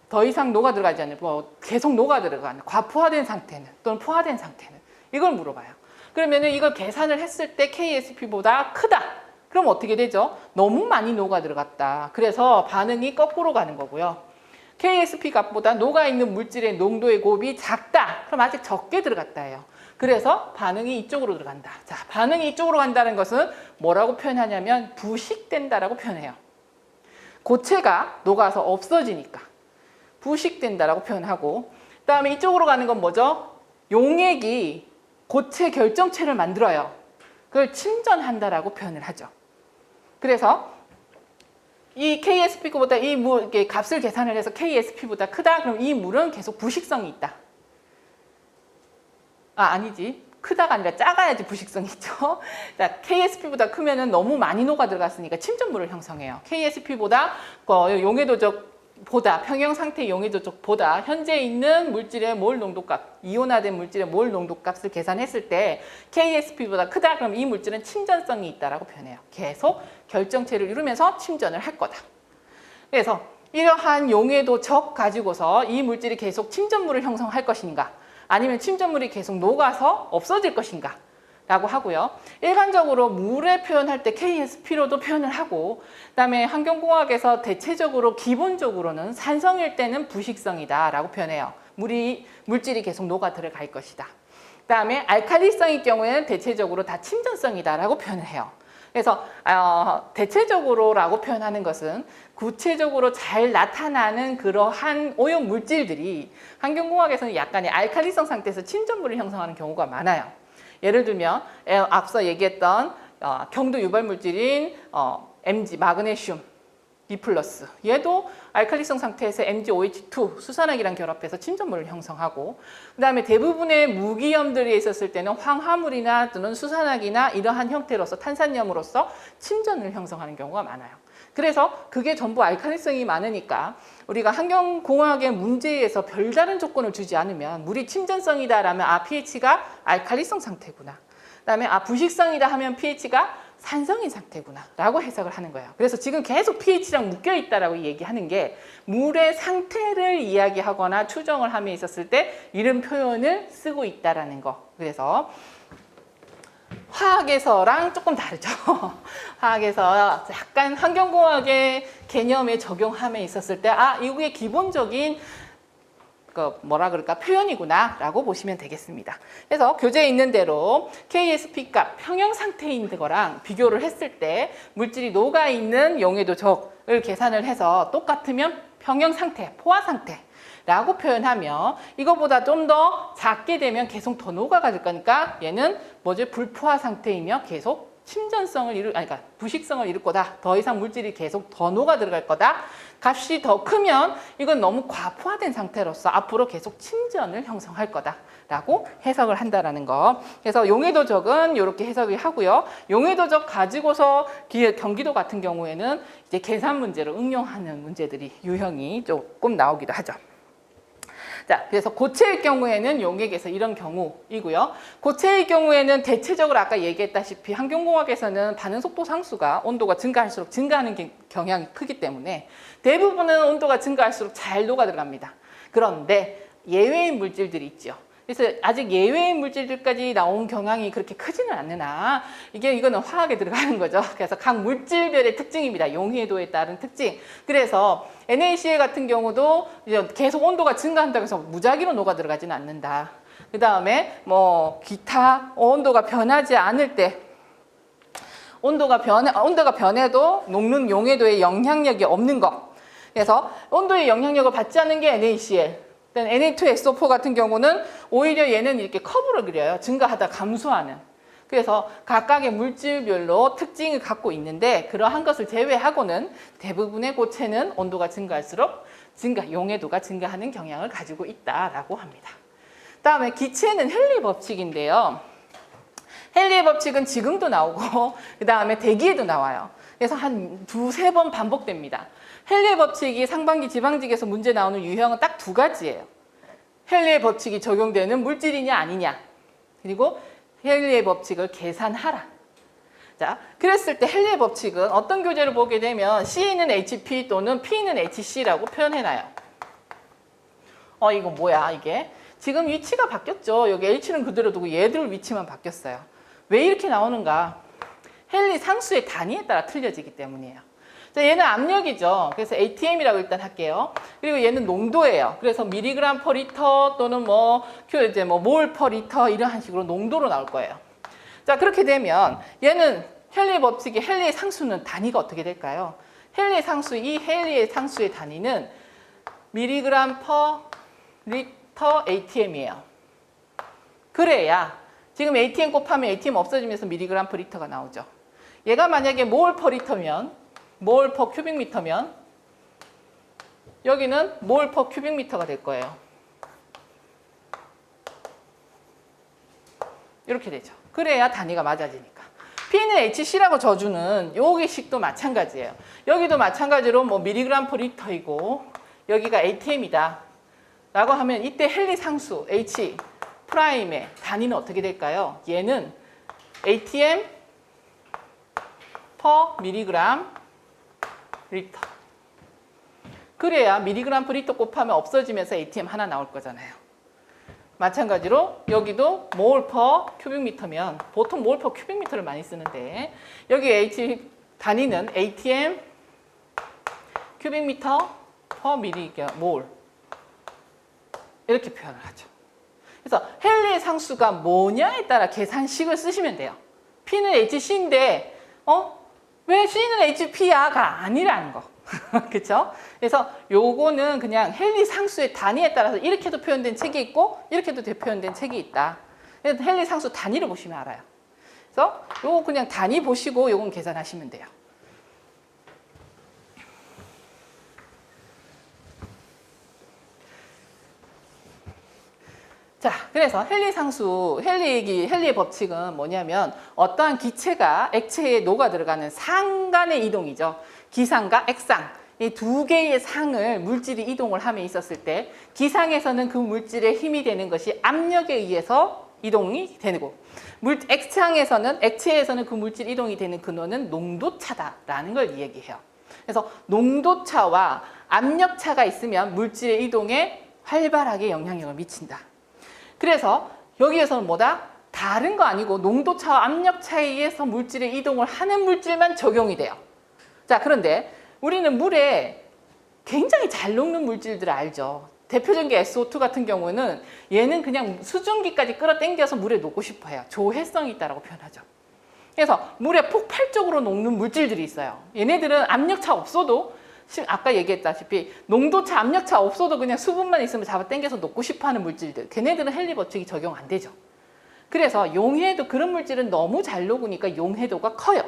더 이상 녹아 들어가지 않는, 계속 녹아 들어가는, 과포화된 상태는 또는 포화된 상태는, 이걸 물어봐요. 그러면은 이걸 계산을 했을 때 KSP보다 크다. 그럼 어떻게 되죠? 너무 많이 녹아 들어갔다. 그래서 반응이 거꾸로 가는 거고요. KSP 값보다 녹아있는 물질의 농도의 곱이 작다. 그럼 아직 적게 들어갔다예요. 그래서 반응이 이쪽으로 들어간다. 자, 반응이 이쪽으로 간다는 것은 뭐라고 표현하냐면 부식된다라고 표현해요. 고체가 녹아서 없어지니까 부식된다라고 표현하고, 그다음에 이쪽으로 가는 건 뭐죠? 용액이 고체 결정체를 만들어요. 그걸 침전한다라고 표현을 하죠. 그래서 이 KSP보다 이 물 값을 계산을 해서 KSP보다 크다. 그럼 이 물은 계속 부식성이 있다. 아니지. 크다가 아니라 작아야지 부식성이 있죠. 자, KSP보다 크면은 너무 많이 녹아 들어갔으니까 침전물을 형성해요. KSP보다 용해도적보다, 평형 상태 용해도적보다 현재 있는 물질의 몰 농도값, 이온화된 물질의 몰 농도값을 계산했을 때 KSP보다 크다. 그럼 이 물질은 침전성이 있다라고 표현해요. 계속 결정체를 이루면서 침전을 할 거다. 그래서 이러한 용해도적 가지고서 이 물질이 계속 침전물을 형성할 것인가, 아니면 침전물이 계속 녹아서 없어질 것인가 라고 하고요. 일반적으로 물에 표현할 때 KSP로도 표현을 하고, 그다음에 환경공학에서 대체적으로 기본적으로는 산성일 때는 부식성이다 라고 표현해요. 물질이 계속 녹아 들어갈 것이다. 그다음에 알칼리성일 경우에는 대체적으로 다 침전성이다 라고 표현을 해요. 그래서 대체적으로라고 표현하는 것은 구체적으로 잘 나타나는 그러한 오염 물질들이 환경공학에서는 약간의 알칼리성 상태에서 침전물을 형성하는 경우가 많아요. 예를 들면 앞서 얘기했던 경도 유발 물질인 Mg, 마그네슘, B+. 얘도 알칼리성 상태에서 MgOH2 수산액이랑 결합해서 침전물을 형성하고, 그 다음에 대부분의 무기염들이 있었을 때는 황화물이나 또는 수산액이나 이러한 형태로서 탄산염으로서 침전을 형성하는 경우가 많아요. 그래서 그게 전부 알칼리성이 많으니까 우리가 환경공학의 문제에서 별다른 조건을 주지 않으면 물이 침전성이다라면 pH가 알칼리성 상태구나. 그다음에 부식성이다 하면 pH가 산성인 상태구나 라고 해석을 하는 거예요. 그래서 지금 계속 pH랑 묶여 있다라고 얘기하는 게 물의 상태를 이야기하거나 추정을 함에 있었을 때 이런 표현을 쓰고 있다라는 거. 그래서 화학에서랑 조금 다르죠. 화학에서 약간 환경공학의 개념에 적용함에 있었을 때 이게 기본적인 뭐라 그럴까 표현이구나 라고 보시면 되겠습니다. 그래서 교재에 있는 대로 KSP 값 평형 상태인 거랑 비교를 했을 때 물질이 녹아있는 용해도적을 계산을 해서 똑같으면 평형 상태, 포화 상태 라고 표현하면 이거보다 좀 더 작게 되면 계속 더 녹아갈 거니까 얘는 뭐죠? 불포화 상태이며 계속 침전성을 그러니까 부식성을 이룰 거다. 더 이상 물질이 계속 더 녹아 들어갈 거다. 값이 더 크면 이건 너무 과포화된 상태로서 앞으로 계속 침전을 형성할 거다라고 해석을 한다라는 거. 그래서 용해도적은 이렇게 해석을 하고요. 용해도적 가지고서 경기도 같은 경우에는 이제 계산 문제로 응용하는 문제들이 유형이 조금 나오기도 하죠. 자, 그래서 고체의 경우에는 용액에서 이런 경우이고요. 고체의 경우에는 대체적으로 아까 얘기했다시피 환경공학에서는 반응 속도 상수가 온도가 증가할수록 증가하는 경향이 크기 때문에 대부분은 온도가 증가할수록 잘 녹아 들어갑니다. 그런데 예외인 물질들이 있죠. 그래서 아직 예외인 물질들까지 나온 경향이 그렇게 크지는 않으나 이거는 화학에 들어가는 거죠. 그래서 각 물질별의 특징입니다. 용해도에 따른 특징. 그래서 NaCl 같은 경우도 계속 온도가 증가한다고 해서 무작위로 녹아 들어가지는 않는다. 그 다음에 뭐 기타 온도가 변하지 않을 때 온도가 변해도 녹는 용해도에 영향력이 없는 것. 그래서 온도의 영향력을 받지 않는 게 NaCl. Na2SO4 같은 경우는 오히려 얘는 이렇게 커브를 그려요. 증가하다 감소하는. 그래서 각각의 물질별로 특징을 갖고 있는데 그러한 것을 제외하고는 대부분의 고체는 온도가 증가할수록 용해도가 증가하는 경향을 가지고 있다라고 합니다. 다음에 기체는 헨리 법칙인데요. 헨리의 법칙은 지금도 나오고 그 다음에 대기에도 나와요. 그래서 한 두세 번 반복됩니다. 헨리의 법칙이 상반기 지방직에서 문제 나오는 유형은 딱 두 가지예요. 헨리의 법칙이 적용되는 물질이냐 아니냐, 그리고 헨리의 법칙을 계산하라. 자, 그랬을 때 헨리의 법칙은 어떤 교재를 보게 되면 C는 HP 또는 P는 HC라고 표현해놔요. 이거 뭐야 이게? 지금 위치가 바뀌었죠. 여기 H는 그대로 두고 얘들 위치만 바뀌었어요. 왜 이렇게 나오는가? 헨리 상수의 단위에 따라 틀려지기 때문이에요. 자, 얘는 압력이죠. 그래서 ATM이라고 일단 할게요. 그리고 얘는 농도예요. 그래서 미리그램 퍼 리터 또는 몰 퍼 리터 이런 식으로 농도로 나올 거예요. 자, 그렇게 되면 얘는 헨리의 법칙이 헨리의 상수는 단위가 어떻게 될까요? 헨리의 상수의 단위는 미리그램 퍼 리터 ATM이에요. 그래야 지금 ATM 곱하면 ATM 없어지면서 미리그램 퍼 리터가 나오죠. 얘가 만약에 몰 퍼 리터면 몰 퍼 큐빅미터면 여기는 몰 퍼 큐빅미터가 될 거예요. 이렇게 되죠. 그래야 단위가 맞아지니까. P는 HC라고 져주는 여기식도 마찬가지예요. 여기도 마찬가지로 미리그램 퍼 리터이고 여기가 ATM이다 라고 하면 이때 헨리 상수 H 프라임의 단위는 어떻게 될까요? 얘는 ATM 퍼 미리그램 리터. 그래야 미리그램 퍼 리터 곱하면 없어지면서 ATM 하나 나올 거잖아요. 마찬가지로 여기도 몰 퍼 큐빅미터면 보통 몰 퍼 큐빅미터를 많이 쓰는데 여기 H 단위는 ATM 큐빅미터 퍼 몰 이렇게 표현을 하죠. 그래서 헨리의 상수가 뭐냐에 따라 계산식을 쓰시면 돼요. P는 HC인데 왜 C는 HP야가 아니라는 거. 그렇죠? 그래서 요거는 그냥 헨리 상수의 단위에 따라서 이렇게도 표현된 책이 있고 이렇게도 표현된 책이 있다. 헨리 상수 단위를 보시면 알아요. 그래서 요거 그냥 단위 보시고 요건 계산하시면 돼요. 자, 그래서 헨리의 법칙은 뭐냐면 어떠한 기체가 액체에 녹아 들어가는 상 간의 이동이죠. 기상과 액상. 이 두 개의 상을 물질이 이동을 함에 있었을 때 기상에서는 그 물질의 힘이 되는 것이 압력에 의해서 이동이 되고 액체에서는 그 물질 이동이 되는 근원은 농도차다라는 걸 이야기해요. 그래서 농도차와 압력차가 있으면 물질의 이동에 활발하게 영향력을 미친다. 그래서 여기에서는 뭐다? 다른 거 아니고 농도차와 압력차에 의해서 물질의 이동을 하는 물질만 적용이 돼요. 자, 그런데 우리는 물에 굉장히 잘 녹는 물질들을 알죠. 대표적인 게 SO2 같은 경우는 얘는 그냥 수증기까지 끌어당겨서 물에 녹고 싶어 해요. 조해성이 있다고 표현하죠. 그래서 물에 폭발적으로 녹는 물질들이 있어요. 얘네들은 압력차 없어도 아까 얘기했다시피 농도차, 압력차 없어도 그냥 수분만 있으면 잡아당겨서 녹고 싶어하는 물질들. 걔네들은 헨리 법칙이 적용 안 되죠. 그래서 용해도 그런 물질은 너무 잘 녹으니까 용해도가 커요.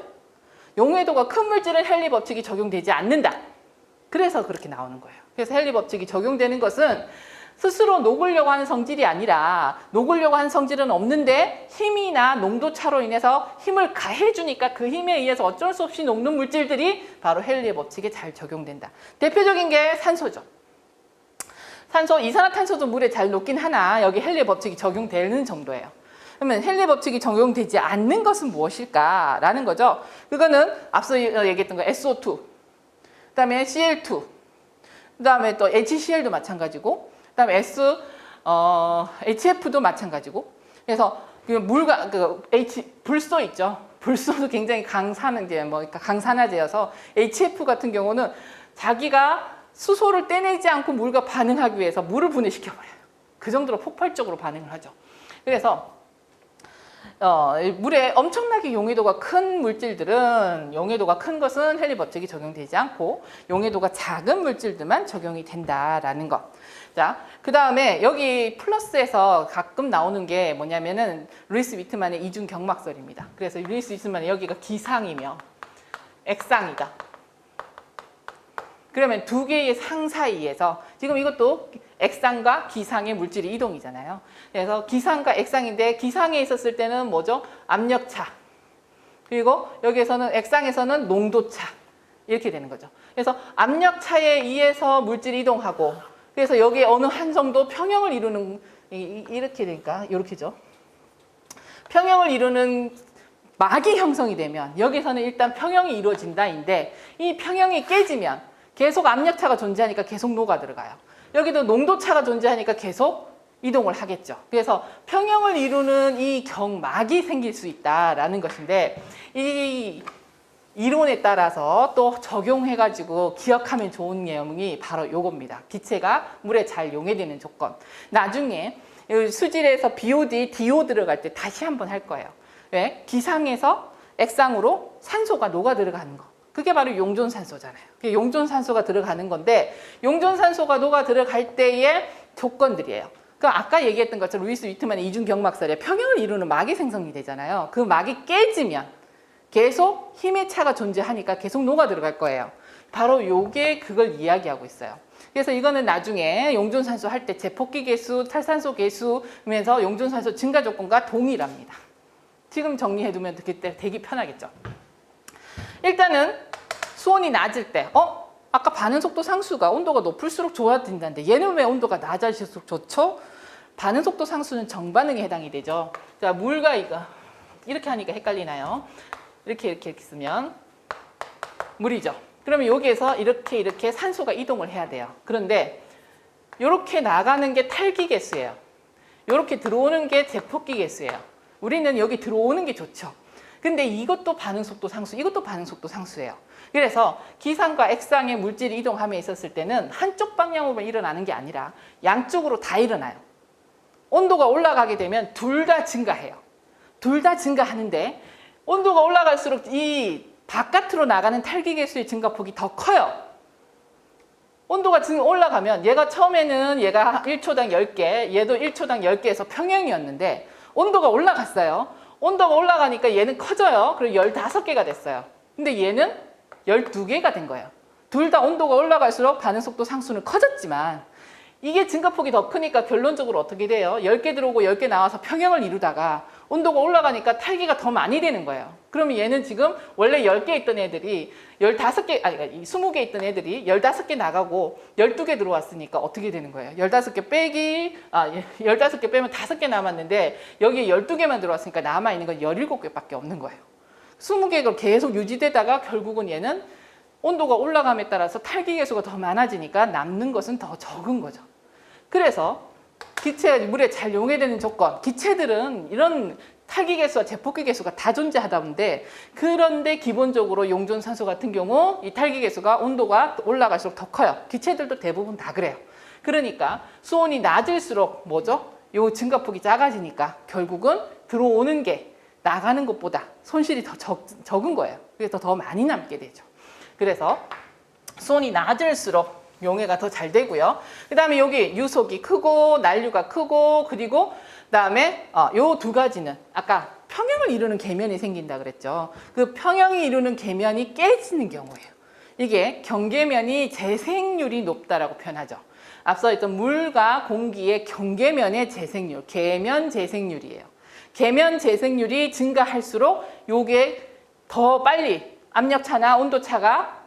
용해도가 큰 물질은 헨리 법칙이 적용되지 않는다. 그래서 그렇게 나오는 거예요. 그래서 헨리 법칙이 적용되는 것은 스스로 녹으려고 하는 성질이 아니라 녹으려고 하는 성질은 없는데 힘이나 농도차로 인해서 힘을 가해주니까 그 힘에 의해서 어쩔 수 없이 녹는 물질들이 바로 헨리의 법칙에 잘 적용된다. 대표적인 게 산소죠. 이산화탄소도 물에 잘 녹긴 하나 여기 헨리의 법칙이 적용되는 정도예요. 그러면 헨리 법칙이 적용되지 않는 것은 무엇일까라는 거죠. 그거는 앞서 얘기했던 거 SO2, 그다음에 Cl2, 그다음에 또 HCl도 마찬가지고, 그다음에 HF도 마찬가지고. 그래서 물과 불소 있죠. 불소도 굉장히 강산화제여서 HF 같은 경우는 자기가 수소를 떼내지 않고 물과 반응하기 위해서 물을 분해시켜 버려요. 그 정도로 폭발적으로 반응을 하죠. 그래서 물에 엄청나게 용해도가 큰 물질들은 용해도가 큰 것은 헨리 법칙이 적용되지 않고 용해도가 작은 물질들만 적용이 된다라는 것. 자, 그 다음에 여기 플러스에서 가끔 나오는 게 뭐냐면은 루이스 위트만의 이중 경막설입니다. 그래서 루이스 위트만의 여기가 기상이며 액상이다. 그러면 두 개의 상 사이에서 지금 이것도 액상과 기상의 물질이 이동이잖아요. 그래서 기상과 액상인데 기상에 있었을 때는 뭐죠? 압력차. 그리고 여기에서는 액상에서는 농도차. 이렇게 되는 거죠. 그래서 압력차에 의해서 물질이 이동하고 그래서 여기에 어느 한 정도 평형을 이루는 이렇게 되니까 이렇게죠. 평형을 이루는 막이 형성이 되면 여기서는 일단 평형이 이루어진다인데 이 평형이 깨지면 계속 압력차가 존재하니까 계속 녹아 들어가요. 여기도 농도차가 존재하니까 계속 이동을 하겠죠. 그래서 평형을 이루는 이 경막이 생길 수 있다라는 것인데 이 이론에 따라서 또 적용해가지고 기억하면 좋은 내용이 바로 요겁니다. 기체가 물에 잘 용해되는 조건. 나중에 수질에서 BOD, DO 들어갈 때 다시 한번 할 거예요. 왜? 기상에서 액상으로 산소가 녹아 들어가는 거. 그게 바로 용존산소잖아요. 용존산소가 들어가는 건데 용존산소가 녹아 들어갈 때의 조건들이에요. 그럼 아까 얘기했던 것처럼 루이스 위트만의 이중 경막설에 평형을 이루는 막이 생성이 되잖아요. 그 막이 깨지면 계속 힘의 차가 존재하니까 계속 녹아 들어갈 거예요. 바로 요게 그걸 이야기하고 있어요. 그래서 이거는 나중에 용존산소 할 때 제폭기 계수, 탈산소 계수면서 용존산소 증가 조건과 동일합니다. 지금 정리해두면 그때 되게 편하겠죠. 일단은 수온이 낮을 때, 아까 반응속도 상수가 온도가 높을수록 좋아진다는데 얘는 왜 온도가 낮아질수록 좋죠? 반응속도 상수는 정반응에 해당이 되죠. 자, 물과 이거 이렇게 하니까 헷갈리나요? 이렇게 쓰면 물이죠. 그러면 여기에서 이렇게 산소가 이동을 해야 돼요. 그런데 이렇게 나가는 게 탈기 개수예요. 이렇게 들어오는 게 제폭기 개수예요. 우리는 여기 들어오는 게 좋죠. 근데 이것도 반응속도 상수, 이것도 반응속도 상수예요. 그래서 기상과 액상의 물질이 이동함에 있었을 때는 한쪽 방향으로만 일어나는 게 아니라 양쪽으로 다 일어나요. 온도가 올라가게 되면 둘 다 증가해요. 둘 다 증가하는데 온도가 올라갈수록 이 바깥으로 나가는 탈기 개수의 증가폭이 더 커요. 온도가 올라가면 얘가 처음에는 얘가 1초당 10개, 얘도 1초당 10개에서 평형이었는데 온도가 올라갔어요. 온도가 올라가니까 얘는 커져요. 그리고 15개가 됐어요. 근데 얘는 12개가 된 거예요. 둘 다 온도가 올라갈수록 반응속도 상수는 커졌지만 이게 증가폭이 더 크니까 결론적으로 어떻게 돼요? 10개 들어오고 10개 나와서 평형을 이루다가 온도가 올라가니까 탈기가 더 많이 되는 거예요. 그러면 얘는 지금 원래 10개 있던 애들이 15개, 아니 20개 있던 애들이 15개 나가고 12개 들어왔으니까 어떻게 되는 거예요? 15개 빼기, 15개 빼면 5개 남았는데 여기에 12개만 들어왔으니까 남아있는 건 17개밖에 없는 거예요. 20개가 계속 유지되다가 결국은 얘는 온도가 올라감에 따라서 탈기 개수가 더 많아지니까 남는 것은 더 적은 거죠. 그래서 기체가 물에 잘 용해되는 조건, 기체들은 이런 탈기 개수와 제폭기 개수가 다 존재하다 보는데, 그런데 기본적으로 용존산소 같은 경우 이 탈기 개수가 온도가 올라갈수록 더 커요. 기체들도 대부분 다 그래요. 그러니까 수온이 낮을수록 뭐죠? 요 증가폭이 작아지니까 결국은 들어오는 게 나가는 것보다 손실이 더 적은 거예요. 그래서 더 많이 남게 되죠. 그래서 수온이 낮을수록 용해가 더 잘 되고요. 그 다음에 여기 유속이 크고 난류가 크고, 그리고 그 다음에 요 두 가지는 아까 평형을 이루는 계면이 생긴다 그랬죠. 그 평형이 이루는 계면이 깨지는 경우예요. 이게 경계면이 재생률이 높다라고 표현하죠. 앞서 했던 물과 공기의 경계면의 재생률, 계면 재생률이에요. 계면 재생률이 증가할수록 요게 더 빨리 압력차나 온도차가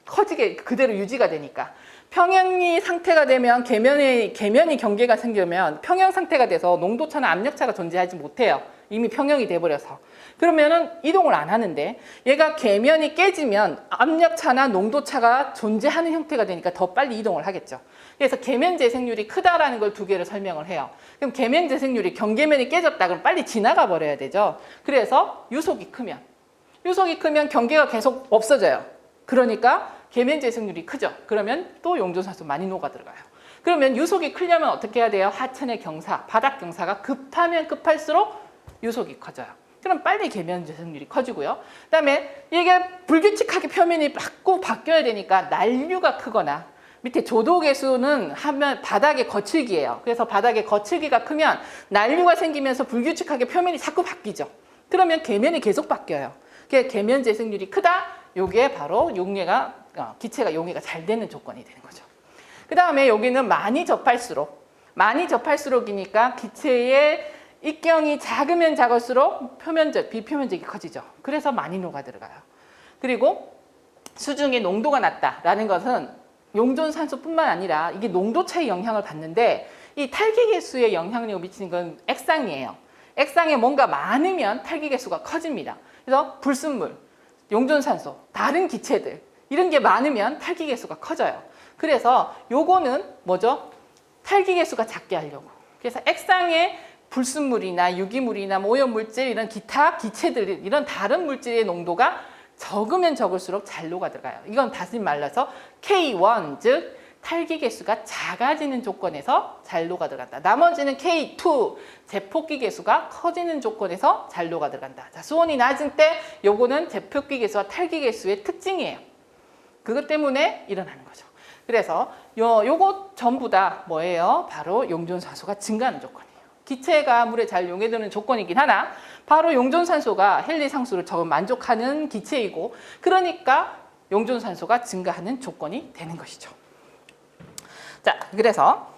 커지게 그대로 유지가 되니까, 평형이 상태가 되면 계면이 경계가 생기면 평형 상태가 돼서 농도차나 압력차가 존재하지 못해요. 이미 평형이 돼버려서. 그러면은 이동을 안 하는데, 얘가 계면이 깨지면 압력차나 농도차가 존재하는 형태가 되니까 더 빨리 이동을 하겠죠. 그래서 계면 재생률이 크다라는 걸 두 개를 설명을 해요. 그럼 계면 재생률이 경계면이 깨졌다 그럼 빨리 지나가 버려야 되죠. 그래서 유속이 크면 경계가 계속 없어져요. 그러니까 계면 재생률이 크죠. 그러면 또 용존산소 많이 녹아 들어가요. 그러면 유속이 크려면 어떻게 해야 돼요? 하천의 경사, 바닥 경사가 급하면 급할수록 유속이 커져요. 그럼 빨리 계면 재생률이 커지고요. 그다음에 이게 불규칙하게 표면이 자꾸 바뀌어야 되니까 난류가 크거나, 밑에 조도계수는 하면 바닥의 거칠기예요. 그래서 바닥의 거칠기가 크면 난류가 생기면서 불규칙하게 표면이 자꾸 바뀌죠. 그러면 계면이 계속 바뀌어요. 그게 계면 재생률이 크다. 요게 바로 기체가 용해가 잘 되는 조건이 되는 거죠. 그 다음에 여기는 많이 접할수록이니까 기체의 입경이 작으면 작을수록 비표면적이 커지죠. 그래서 많이 녹아 들어가요. 그리고 수중의 농도가 낮다라는 것은 용존산소뿐만 아니라 이게 농도 차의 영향을 받는데, 이 탈기 개수에 영향력을 미치는 건 액상이에요. 액상에 뭔가 많으면 탈기 개수가 커집니다. 그래서 불순물, 용존산소, 다른 기체들 이런 게 많으면 탈기 개수가 커져요. 그래서 요거는 뭐죠? 탈기 개수가 작게 하려고. 그래서 액상에 불순물이나 유기물이나 오염물질, 이런 기타 기체들, 이런 다른 물질의 농도가 적으면 적을수록 잘 녹아 들어가요. 이건 다시 말해서 K1, 즉 탈기 개수가 작아지는 조건에서 잘 녹아 들어간다. 나머지는 K2, 제폭기 개수가 커지는 조건에서 잘 녹아 들어간다. 자, 수온이 낮은 때 요거는 제폭기 개수와 탈기 개수의 특징이에요. 그것 때문에 일어나는 거죠. 그래서 요거 전부 다 뭐예요? 바로 용존산소가 증가하는 조건이에요. 기체가 물에 잘 용해되는 조건이긴 하나, 바로 용존산소가 헨리 상수를 만족하는 기체이고, 그러니까 용존산소가 증가하는 조건이 되는 것이죠. 자, 그래서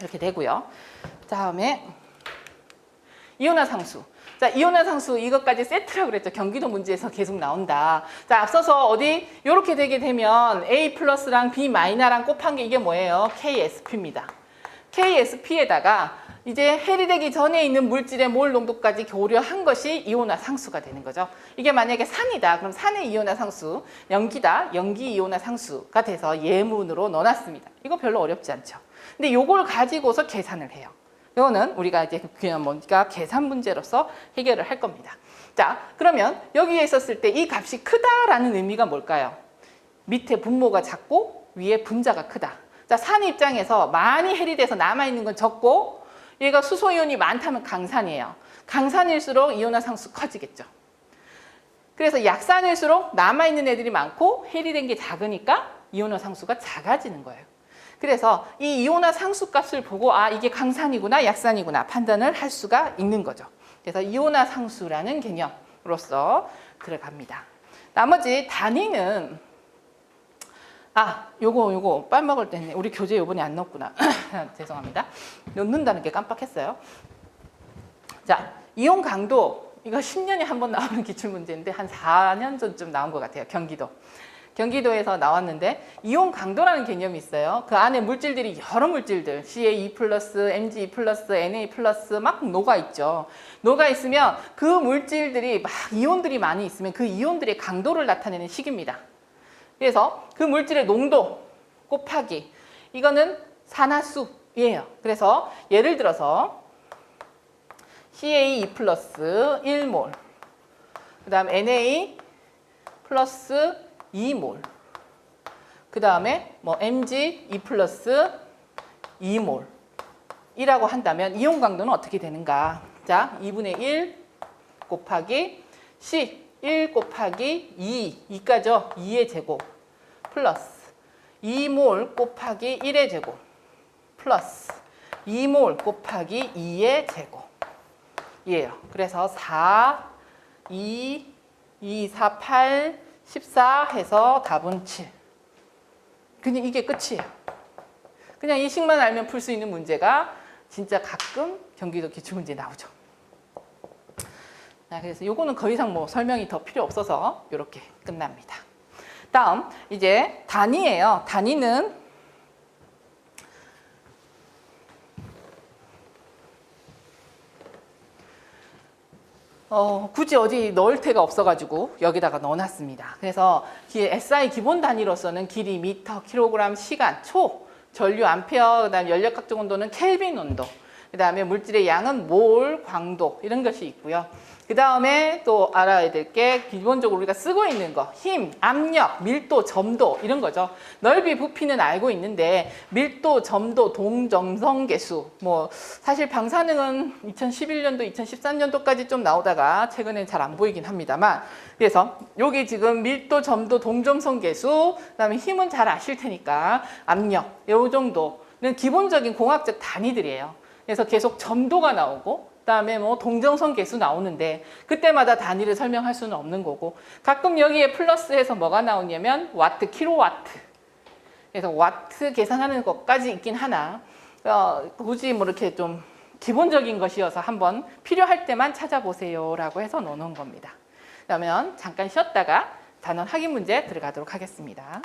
이렇게 되고요. 다음에 이온화상수. 자, 이온화상수 이것까지 세트라고 그랬죠. 경기도 문제에서 계속 나온다. 자, 앞서서 어디 이렇게 되게 되면 A 플러스랑 B 마이너랑 곱한 게 이게 뭐예요? KSP입니다. KSP에다가 이제 해리되기 전에 있는 물질의 몰 농도까지 고려한 것이 이온화상수가 되는 거죠. 이게 만약에 산이다. 그럼 산의 이온화상수, 연기다. 연기 이온화상수가 돼서 예문으로 넣어놨습니다. 이거 별로 어렵지 않죠. 근데 요걸 가지고서 계산을 해요. 이거는 우리가 이제 그냥 뭔가 계산 문제로서 해결을 할 겁니다. 자, 그러면 여기에 있었을 때 이 값이 크다라는 의미가 뭘까요? 밑에 분모가 작고 위에 분자가 크다. 자, 산 입장에서 많이 해리돼서 남아있는 건 적고, 얘가 수소이온이 많다면 강산이에요. 강산일수록 이온화상수 커지겠죠. 그래서 약산일수록 남아있는 애들이 많고 해리된 게 작으니까 이온화상수가 작아지는 거예요. 그래서 이 이온화상수 값을 보고 이게 강산이구나 약산이구나 판단을 할 수가 있는 거죠. 그래서 이온화상수라는 개념으로서 들어갑니다. 나머지 단위는 요거 빨먹을 때 우리 교재 요번에 안 넣었구나. 죄송합니다. 넣는다는 게 깜빡했어요. 자, 이온 강도 이거 10년에 한 번 나오는 기출문제인데 한 4년 전쯤 나온 것 같아요. 경기도에서 나왔는데 이온 강도라는 개념이 있어요. 그 안에 물질들이 여러 물질들 CA2+, Mg2+, Na+ 막 녹아 있죠. 녹아 있으면 그 물질들이 막 이온들이 많이 있으면 그 이온들의 강도를 나타내는 식입니다. 그래서 그 물질의 농도 곱하기 이거는 산화수예요. 그래서 예를 들어서 CA2+ 1몰 그 다음 Na 플러스 2몰 그 다음에 뭐 Mg2+ 2몰 이라고 한다면 이온 강도는 어떻게 되는가? 자, 2분의 1 곱하기 C 1 곱하기 2까지요. 2의 제곱 플러스 2몰 곱하기 1의 제곱 플러스 2몰 곱하기 2의 제곱 이에요. 그래서 4, 2, 4, 8, 14 해서 답은 7. 그냥 이게 끝이에요. 그냥 이 식만 알면 풀 수 있는 문제가 진짜 가끔 경기도 기출문제 나오죠. 그래서 요거는 더 이상 뭐 설명이 더 필요 없어서 이렇게 끝납니다. 다음 이제 단위예요. 단위는 굳이 어디 넣을 데가 없어가지고 여기다가 넣어놨습니다. 그래서 SI 기본 단위로서는 길이, 미터, 킬로그램, 시간, 초, 전류, 암페어, 그다음 연력 각종 온도는 켈빈 온도, 그다음에 물질의 양은 몰, 광도 이런 것이 있고요. 그 다음에 또 알아야 될 게 기본적으로 우리가 쓰고 있는 거 힘, 압력, 밀도, 점도 이런 거죠. 넓이, 부피는 알고 있는데 밀도, 점도, 동점성계수 뭐 사실 방사능은 2011년도, 2013년도까지 좀 나오다가 최근엔 잘 안 보이긴 합니다만 그래서 여기 지금 밀도, 점도, 동점성계수 그다음에 힘은 잘 아실 테니까 압력 이 정도는 기본적인 공학적 단위들이에요. 그래서 계속 점도가 나오고 그다음에 뭐 동정선 계수 나오는데 그때마다 단위를 설명할 수는 없는 거고 가끔 여기에 플러스해서 뭐가 나오냐면 와트, 킬로와트 그래서 와트 계산하는 것까지 있긴 하나 굳이 뭐 이렇게 좀 기본적인 것이어서 한번 필요할 때만 찾아보세요 라고 해서 넣어놓은 겁니다. 그러면 잠깐 쉬었다가 단원 확인 문제 들어가도록 하겠습니다.